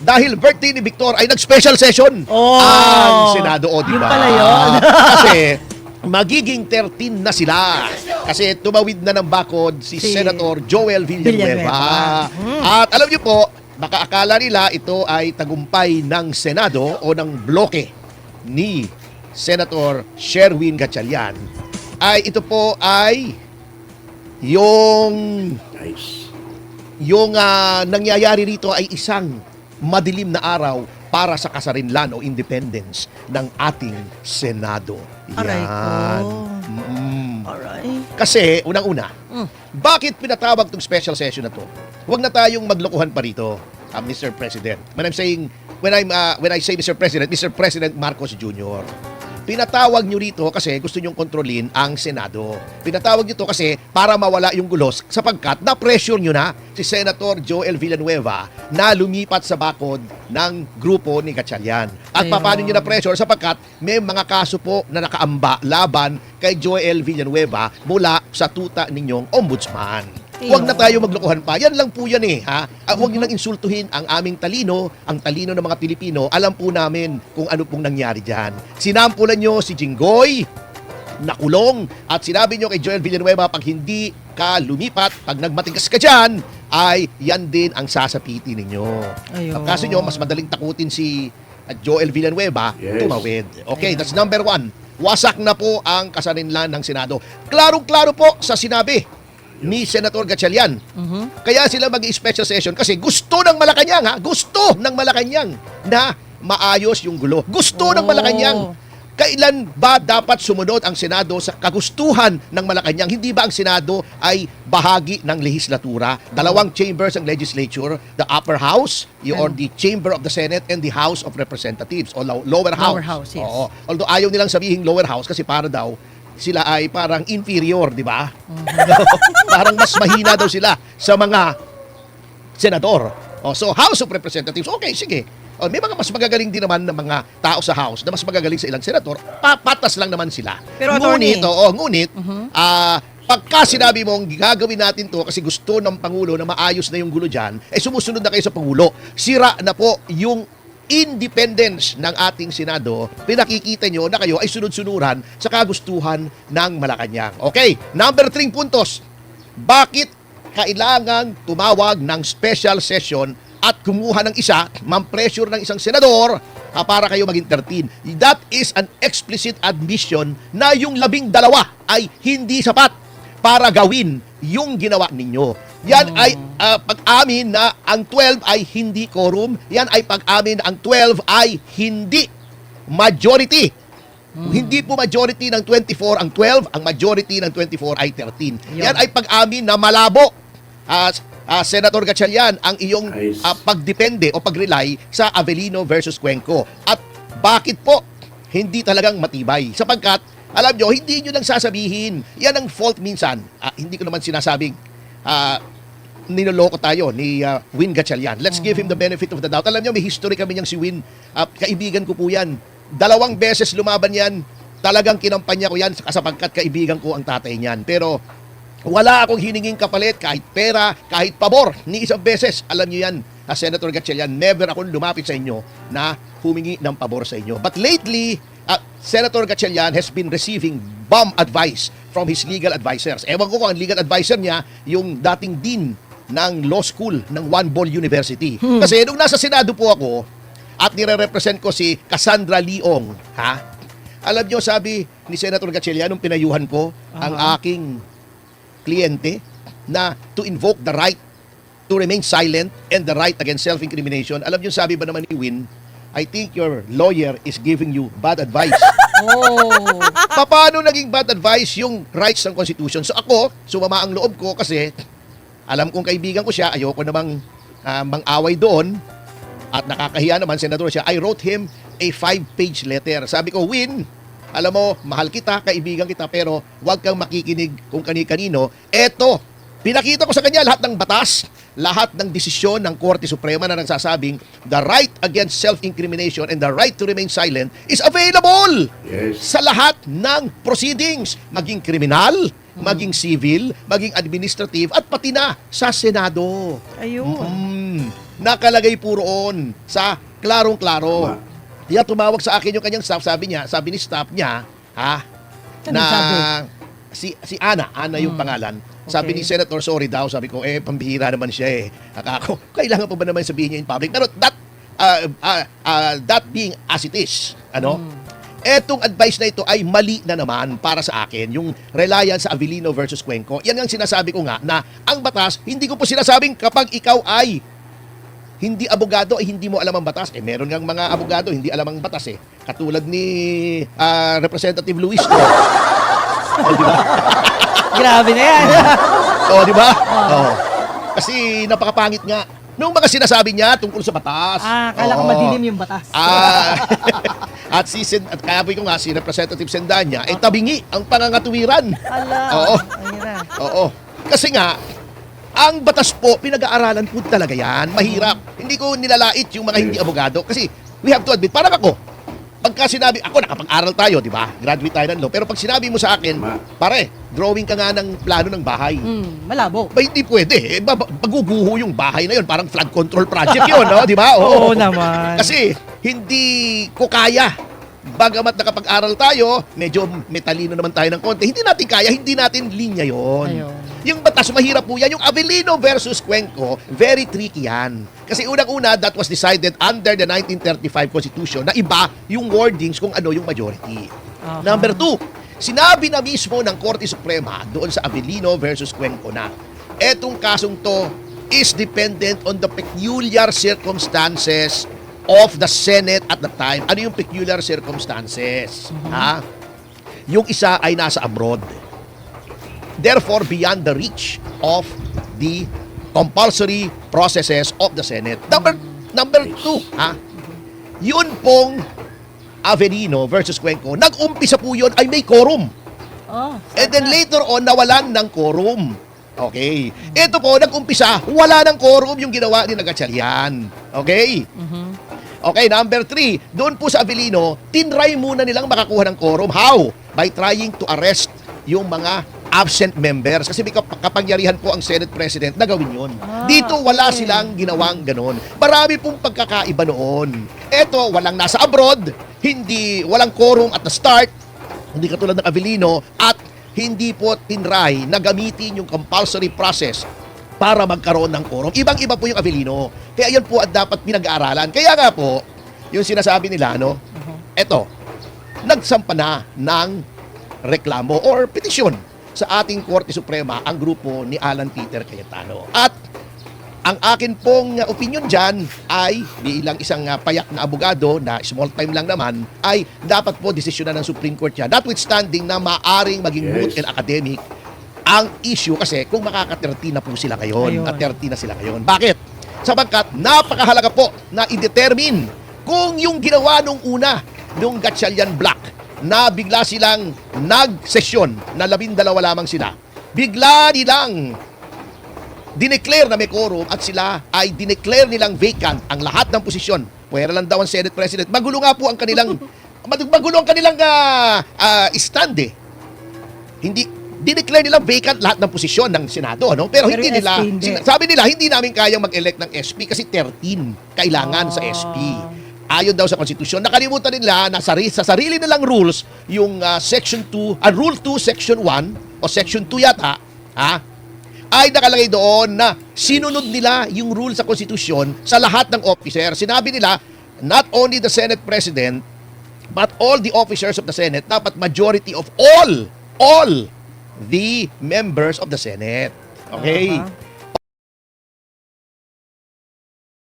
dahil birthday ni Victor ay nag-special session ang Senado. O, diba? Yun pala yun. Kasi magiging 13 na sila. Kasi tumawid na ng bakod si Senator Joel Villanueva. At alam niyo po, baka akala nila ito ay tagumpay ng Senado o ng bloke ni Senator Sherwin Gatchalian. Ito po ay yung nangyayari rito ay isang madilim na araw para sa kasarinlan o independence ng ating Senado. Aray ko. Mm. Alright. Kasi, unang-una, bakit pinatawag tong special session na to? Huwag na tayong maglokohan pa rito, Mr. President. When I say Mr. President Marcos Jr., pinatawag nyo rito kasi gusto nyong kontrolin ang Senado. Pinatawag nyo to kasi para mawala yung gulos sapagkat na-pressure nyo na si Senator Joel Villanueva na lumipat sa bakod ng grupo ni Gatchalian. At paano nyo na-pressure sapagkat may mga kaso po na nakaamba laban kay Joel Villanueva mula sa tuta ninyong ombudsman. Huwag na tayo maglokohan pa. Yan lang po yan ha. Huwag nyo lang insultuhin ang aming talino, ang talino ng mga Pilipino. Alam po namin kung ano pong nangyari dyan. Sinampulan nyo si Jinggoy, nakulong, at sinabi nyo kay Joel Villanueva, pag hindi ka lumipat, pag nagmatigas ka dyan, ay yan din ang sasapiti ninyo. Ang kaso nyo, mas madaling takutin si Joel Villanueva, tumawid. Okay, that's number 1. Wasak na po ang kasarinlan ng Senado. Klarong-klaro po sa sinabi ni Senator Gatchalian. Kaya sila mag-special session kasi gusto ng Malacanang gusto ng Malacanang na maayos yung gulo. Gusto ng Malacanang. Kailan ba dapat sumunod ang Senado sa kagustuhan ng Malacanang? Hindi ba ang Senado ay bahagi ng lehislatura? Dalawang chambers ang legislature, the upper house, or the chamber of the Senate, and the House of Representatives, o lower house. Lower house, yes. Oo. Although ayaw nilang sabihin lower house kasi para daw sila ay parang inferior, di ba? Parang mas mahina daw sila sa mga senador. So, House of Representatives, okay, sige. May mga mas magagaling din naman ng mga tao sa House na mas magagaling sa ilang senador. Papatas lang naman sila. Pero ngunit, pagka sinabi mong gagawin natin to kasi gusto ng Pangulo na maayos na yung gulo dyan, sumusunod na kayo sa Pangulo. Sira na po yung independence ng ating Senado. Pinakikita nyo na kayo ay sunod-sunuran sa kagustuhan ng Malacanang. Okay, number 3 puntos. Bakit kailangan tumawag ng special session at kumuha ng isa, mam-pressure ng isang senador para kayo maging 13? That is an explicit admission na yung 12 ay hindi sapat para gawin yung ginawa ninyo. Yan ay pag-amin na ang 12 ay hindi quorum. Yan ay pag-amin na ang 12 ay hindi majority. Hindi po majority ng 24 ang 12, ang majority ng 24 ay 13. Yan ay pag-amin na malabo, Senator Gatchalian, ang iyong pagdepende o pag-rely sa Avellino versus Cuenco. At bakit po hindi talagang matibay? Sapagkat, alam nyo, hindi nyo lang sasabihin. Yan ang fault minsan. Hindi ko naman sinasabing ninoloko tayo ni Win Gatchalian. Let's give him the benefit of the doubt. Alam niyo, may history kami niyang si Win. Kaibigan ko po yan. 2 beses lumaban yan. Talagang kinampanya ko yan sapagkat kaibigan ko ang tatay niyan. Pero wala akong hininging kapalit, kahit pera, kahit pabor, ni isang beses. Alam niyo yan, Senator Gatchalian, never akong lumapit sa inyo na humingi ng pabor sa inyo. But lately, Senator Gatchalian has been receiving bomb advice from his legal advisors. Ewan ko kung ang legal advisor niya, yung dating dean ng law school ng One Ball University. Kasi nung nasa Senado po ako at nire-represent ko si Cassandra Leong, alam nyo, sabi ni Senator Gatchalian nung pinayuhan ko ang aking kliyente na to invoke the right to remain silent and the right against self-incrimination. Alam nyo, sabi ba naman ni Win, I think your lawyer is giving you bad advice. Paano naging bad advice yung rights ng Constitution? So ako, sumama ang loob ko kasi alam kong kaibigan ko siya, ayoko namang mang-away doon at nakakahiya naman, senador siya. I wrote him a 5-page letter. Sabi ko, Win, alam mo, mahal kita, kaibigan kita, pero huwag kang makikinig kung kani-kanino. Eto, pinakita ko sa kanya lahat ng batas, lahat ng desisyon ng Korte Suprema na nagsasabing the right against self-incrimination and the right to remain silent is available sa lahat ng proceedings, maging kriminal, maging civil, maging administrative, at pati na sa Senado. Ayun. nakalagay po roon sa klarong-klaro. Kaya tumawag sa akin yung kanyang staff, sabi ni staff niya, Ano na sabi? si Ana yung pangalan. Sabi ni Senator, sorry daw, sabi ko, pambihira naman siya Akako, kailangan pa ba naman sabihin niya in public? Pero that being as it is, etong advice na ito ay mali na naman para sa akin, yung reliance sa Avellino versus Cuenco. Yan ang sinasabi ko nga na ang batas, hindi ko po sinasabing kapag ikaw ay hindi abogado ay hindi mo alam ang batas. Meron ngang mga abogado hindi alam ang batas Katulad ni Representative Luis. Di ba? Grabe na yan. Di ba? Kasi napakapangit nga. Nung mga sinasabi niya tungkol sa batas. Kala ko madilim yung batas. At kaya po ko nga si Representative Sendanya tabingi ang pangangatuwiran. Oo. Oo. Kasi nga, ang batas po, pinag-aaralan po talaga yan. Mahirap. Hindi ko nilalait yung mga hindi abogado. Kasi, we have to admit, parang ako, pagka sinabi, ako nakapag-aral tayo, di ba? Graduate tayo ng law. Pero pag sinabi mo sa akin, pare, drawing ka nga ng plano ng bahay. Malabo. Ba, hindi pwede. Maguguho yung bahay na yun. Parang flood control project yun, no? Di ba? Oo naman. Kasi, hindi ko kaya. Bagamat nakapag-aral tayo, medyo metalino naman tayo ng konti. Hindi natin kaya, hindi natin linya yon. Yung batas, mahirap po yan. Yung Avellino versus Cuenco, very tricky yan. Kasi unang-una, that was decided under the 1935 Constitution na iba yung wordings kung ano yung majority. Number 2, sinabi na mismo ng Korte Suprema doon sa Avellino versus Cuenco na etong kasong to is dependent on the peculiar circumstances of the Senate at the time. Ano yung peculiar circumstances? Yung isa ay nasa abroad. Therefore, beyond the reach of the compulsory processes of the Senate. Number 2, yun pong Avellino versus Cuenco, nag-umpisa po yun ay may quorum. And then later on, nawalan ng quorum. Okay. Ito po, nag-umpisa, wala ng quorum yung ginawa ni Gatchalian. Okay? Okay, number 3, doon po sa Avellino, tinry muna nilang makakuha ng quorum. How? By trying to arrest yung mga absent members. Kasi may kapangyarihan po ang Senate President na gawin yun. Dito, wala silang ginawang ganon. Marami pong pagkakaiba noon. Ito, walang nasa abroad, walang quorum at the start, hindi katulad ng Avellino, at hindi po tinry na gamitin yung compulsory process para magkaroon ng quorum. Ibang-iba po yung Avellino. Kaya yan po at dapat pinag-aaralan. Kaya nga po, yung sinasabi nila, eto, nagsampa na ng reklamo or petisyon sa ating Korte Suprema ang grupo ni Alan Peter Cayetano. At ang akin pong opinion dyan ay bilang isang payak na abogado na small time lang naman ay dapat po desisyonan ng Supreme Court yan. Notwithstanding na maaring maging moot and academic ang issue kasi kung makaka-30 na po sila ngayon at 30 na sila ngayon. Bakit? Sapagkat napakahalaga po na i-determine kung yung ginawa nung una nung Gatchalian Black na bigla silang nag-sesyon na 12 lamang sila. Bigla nilang dineclare na may quorum at sila ay dineclare nilang vacant ang lahat ng posisyon. Pwera lang daw ang Senate President. Magulo nga po ang kanilang stand Hindi dineclare nilang vacant lahat ng posisyon ng Senado, Pero hindi nila, sabi nila, hindi namin kayang mag-elect ng SP kasi 13 kailangan sa SP. Ayon daw sa konstitusyon. Nakalimutan nila na sa sarili nilang rules, yung Section 2, Rule 2, Section 1, o Section 2 yata, ay nakalagay doon na sinunod nila yung rule sa konstitusyon sa lahat ng officer. Sinabi nila, not only the Senate President, but all the officers of the Senate, dapat majority of all the members of the Senate. Okay?